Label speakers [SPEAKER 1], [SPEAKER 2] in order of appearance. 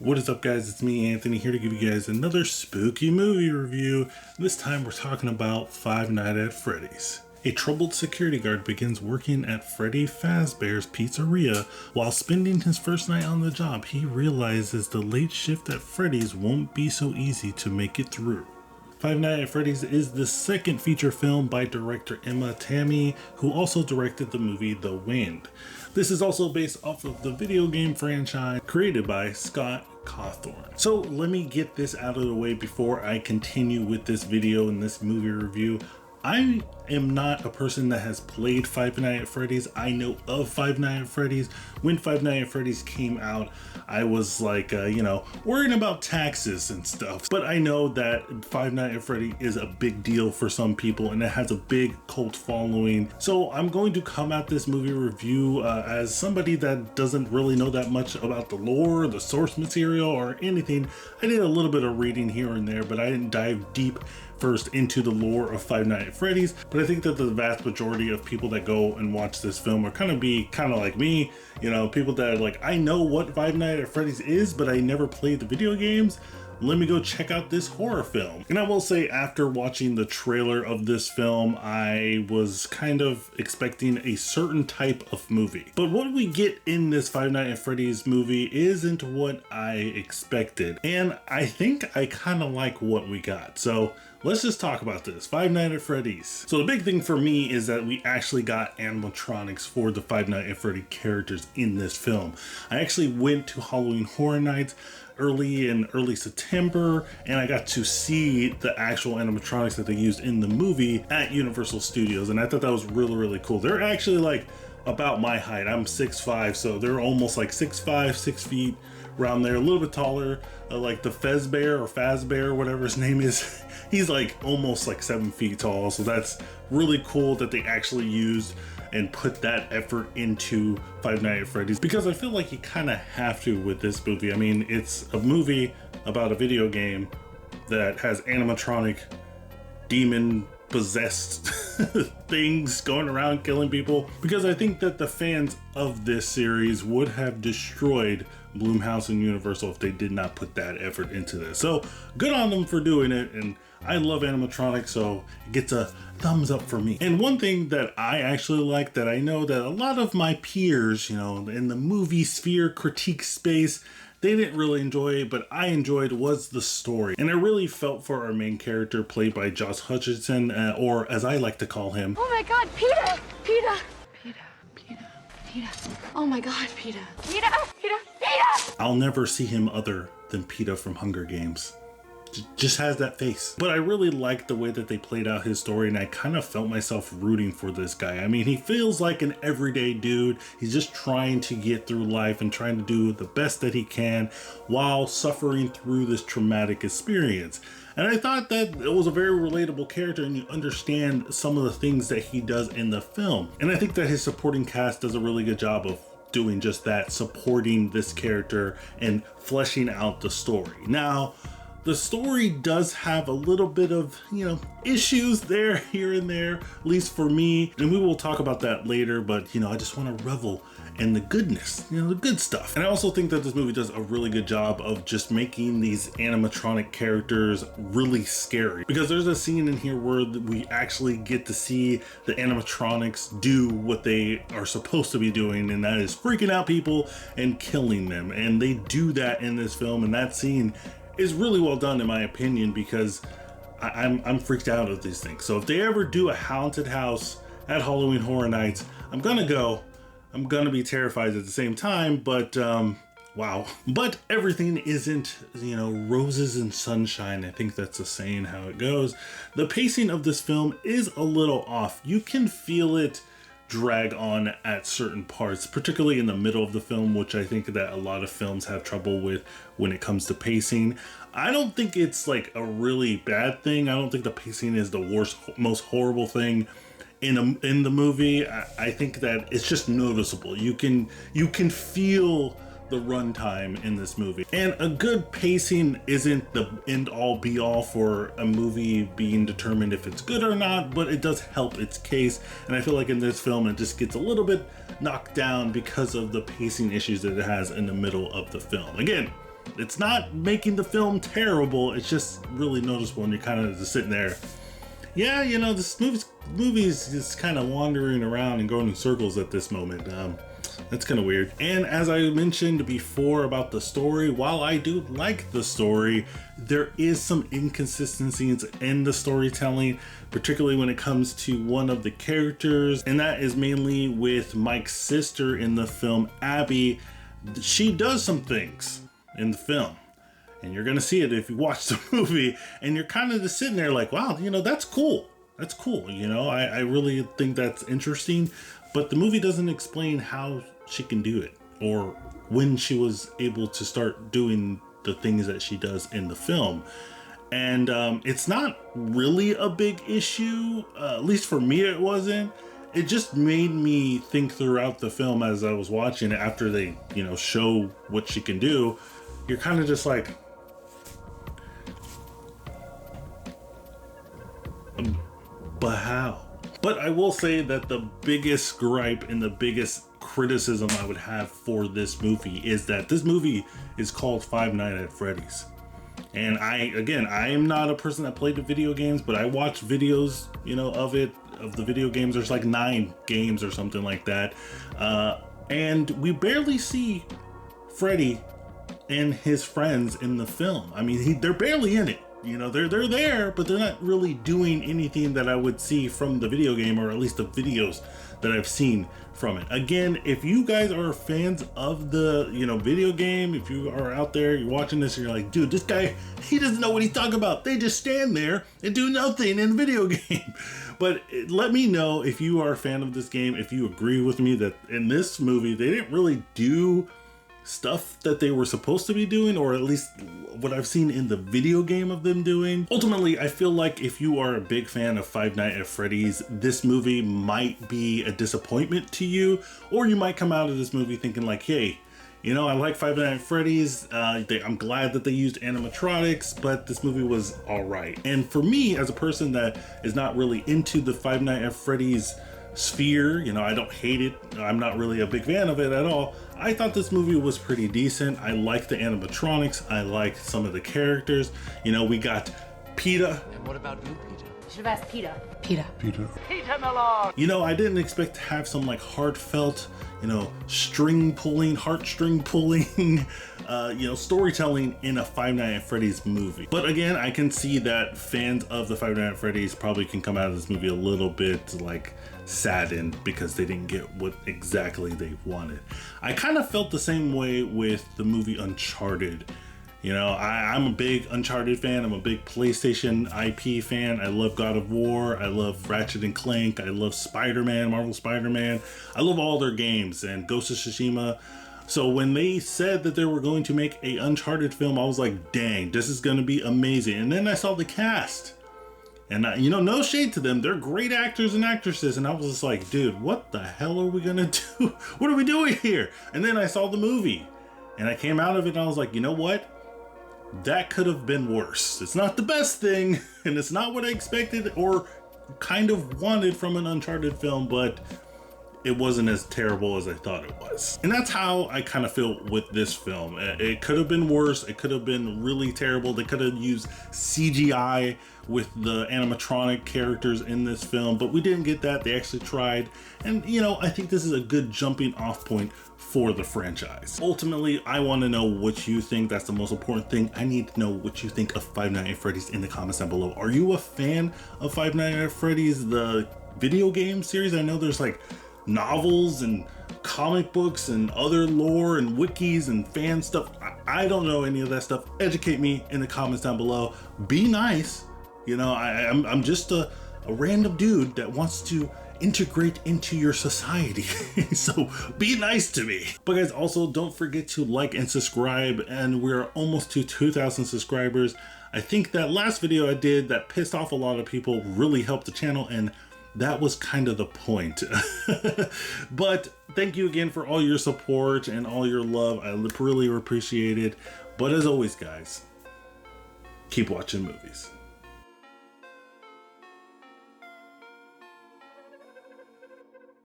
[SPEAKER 1] What is up, guys? It's me, Anthony, here to give you guys another spooky movie review. This time we're talking about Five Nights at Freddy's. A troubled security guard begins working at Freddy Fazbear's Pizzeria. While spending his first night on the job, he realizes the late shift at Freddy's won't be so easy to make it through. Five Nights at Freddy's is the second feature film by director Tammi, who also directed the movie The Wind. This is also based off of the video game franchise created by Scott Cawthon. So let me get this out of the way before I continue with this video and this movie review. I am not a person that has played Five Nights at Freddy's. I know of Five Nights at Freddy's. When Five Nights at Freddy's came out, I was like, worrying about taxes and stuff. But I know that Five Nights at Freddy's is a big deal for some people and it has a big cult following. So I'm going to come at this movie review as somebody that doesn't really know that much about the lore, the source material, or anything. I did a little bit of reading here and there, but I didn't dive deep first into the lore of Five Nights at Freddy's. But I think that the vast majority of people that go and watch this film are kind of like me, people that are like, I know what Five Nights at Freddy's is, but I never played the video games. Let me go check out this horror film. And I will say, after watching the trailer of this film, I was kind of expecting a certain type of movie. But what we get in this Five Nights at Freddy's movie isn't what I expected. And I think I kind of like what we got. So let's just talk about this. Five Nights at Freddy's. So the big thing for me is that we actually got animatronics for the Five Nights at Freddy characters in this film. I actually went to Halloween Horror Nights early September, and I got to see the actual animatronics that they used in the movie at Universal Studios, and I thought that was really cool. They're actually like about my height. I'm 6'5", so they're almost like 6'5", 6 feet, around there, a little bit taller. Like the Fazbear, whatever his name is, he's like almost like 7 feet tall, so that's really cool that they actually used and put that effort into Five Nights at Freddy's, because I feel like you kind of have to with this movie. I mean, it's a movie about a video game that has animatronic, demon possessed things going around killing people, because I think that the fans of this series would have destroyed Blumhouse and Universal if they did not put that effort into this. So good on them for doing it, and I love animatronics, so it gets a thumbs up for me. And one thing that I actually like, that I know that a lot of my peers, in the movie sphere critique space, they didn't really enjoy it, but I enjoyed, was the story. And I really felt for our main character, played by Josh Hutcherson, or as I like to call him.
[SPEAKER 2] Oh my God, Peter! Oh my God, Peter!
[SPEAKER 1] I'll never see him other than Peter from Hunger Games. Just has that face. But I really liked the way that they played out his story, and I kind of felt myself rooting for this guy. I mean, he feels like an everyday dude. He's just trying to get through life and trying to do the best that he can while suffering through this traumatic experience. And I thought that it was a very relatable character, and you understand some of the things that he does in the film. And I think that his supporting cast does a really good job of doing just that, supporting this character and fleshing out the story. Now, the story does have a little bit of, issues there, here and there, at least for me. And we will talk about that later, but, I just want to revel in the goodness, the good stuff. And I also think that this movie does a really good job of just making these animatronic characters really scary. Because there's a scene in here where we actually get to see the animatronics do what they are supposed to be doing, and that is freaking out people and killing them. And they do that in this film, and that scene is really well done in my opinion, because I'm freaked out of these things. So if they ever do a haunted house at Halloween Horror Nights, I'm gonna go. I'm gonna be terrified at the same time, but wow. But everything isn't, roses and sunshine. I think that's a saying how it goes. The pacing of this film is a little off. You can feel it drag on at certain parts, particularly in the middle of the film, which I think that a lot of films have trouble with when it comes to pacing. I don't think it's like a really bad thing. I don't think the pacing is the worst, most horrible thing in the movie. I think that it's just noticeable. You can feel the runtime in this movie. And a good pacing isn't the end all be all for a movie being determined if it's good or not, but it does help its case. And I feel like in this film, it just gets a little bit knocked down because of the pacing issues that it has in the middle of the film. Again, It's not making the film terrible. It's just really noticeable, and you're kind of just sitting there. Yeah, you know, this movie's just kind of wandering around and going in circles at this moment. That's kind of weird. And as I mentioned before about the story, while I do like the story, there is some inconsistencies in the storytelling, particularly when it comes to one of the characters, and that is mainly with Mike's sister in the film, Abby. She does some things in the film, and you're gonna see it if you watch the movie, and you're kind of just sitting there like, wow, you know, that's cool. That's cool, you know, I really think that's interesting, but the movie doesn't explain how she can do it or when she was able to start doing the things that she does in the film. And it's not really a big issue, at least for me it wasn't. It just made me think throughout the film as I was watching it, after they, you know, show what she can do. You're kind of just like, but how? But I will say that the biggest gripe and the biggest criticism I would have for this movie is that this movie is called Five Nights at Freddy's. And I am not a person that played the video games, but I watched videos, you know, of the video games. There's like 9 games or something like that. And we barely see Freddy and his friends in the film. I mean, they're barely in it. You know, they're there, but they're not really doing anything that I would see from the video game, or at least the videos that I've seen from it. Again, if you guys are fans of the, you know, video game, if you are out there, you're watching this and you're like, dude, this guy, he doesn't know what he's talking about. They just stand there and do nothing in the video game. But let me know if you are a fan of this game, if you agree with me that in this movie, they didn't really do stuff that they were supposed to be doing, or at least what I've seen in the video game of them doing. Ultimately, I feel like if you are a big fan of Five Nights at Freddy's, this movie might be a disappointment to you, or you might come out of this movie thinking like, hey, you know, I like Five Nights at Freddy's. I'm glad that they used animatronics, but this movie was all right. And for me, as a person that is not really into the Five Nights at Freddy's sphere, you know, I don't hate it. I'm not really a big fan of it at all. I thought this movie was pretty decent. I liked the animatronics. I liked some of the characters. You know, we got PETA.
[SPEAKER 3] And what about you, PETA?
[SPEAKER 2] You should have asked PETA.
[SPEAKER 4] PETA.
[SPEAKER 3] PETA Milord!
[SPEAKER 1] You know, I didn't expect to have some like heartfelt, you know, heartstring pulling, you know, storytelling in a Five Nights at Freddy's movie. But again, I can see that fans of the Five Nights at Freddy's probably can come out of this movie a little bit like saddened because they didn't get what exactly they wanted. I kind of felt the same way with the movie Uncharted. You know, I'm a big Uncharted fan. I'm a big PlayStation IP fan. I love God of War. I love Ratchet and Clank. I love Spider-Man, Marvel Spider-Man. I love all their games, and Ghost of Tsushima. So when they said that they were going to make a Uncharted film, I was like, dang, this is going to be amazing. And then I saw the cast. And, you know, no shade to them. They're great actors and actresses. And I was just like, dude, what the hell are we going to do? What are we doing here? And then I saw the movie. And I came out of it and I was like, you know what? That could have been worse. It's not the best thing. And it's not what I expected or kind of wanted from an Uncharted film. But it wasn't as terrible as I thought it was. And that's how I kind of feel with this film. It could have been worse. It could have been really terrible. They could have used CGI with the animatronic characters in this film, but we didn't get that. They actually tried. And, you know, I think this is a good jumping off point for the franchise. Ultimately, I want to know what you think. That's the most important thing. I need to know what you think of Five Nights at Freddy's in the comments down below. Are you a fan of Five Nights at Freddy's, the video game series? I know there's like novels and comic books and other lore and wikis and fan stuff. I don't know any of that stuff. Educate me in the comments down below. Be nice. You know, I'm just a random dude that wants to integrate into your society. So be nice to me. But guys, also don't forget to like and subscribe. And we're almost to 2,000 subscribers. I think that last video I did that pissed off a lot of people really helped the channel, and that was kind of the point. But thank you again for all your support and all your love. I really appreciate it. But as always, guys, keep watching movies.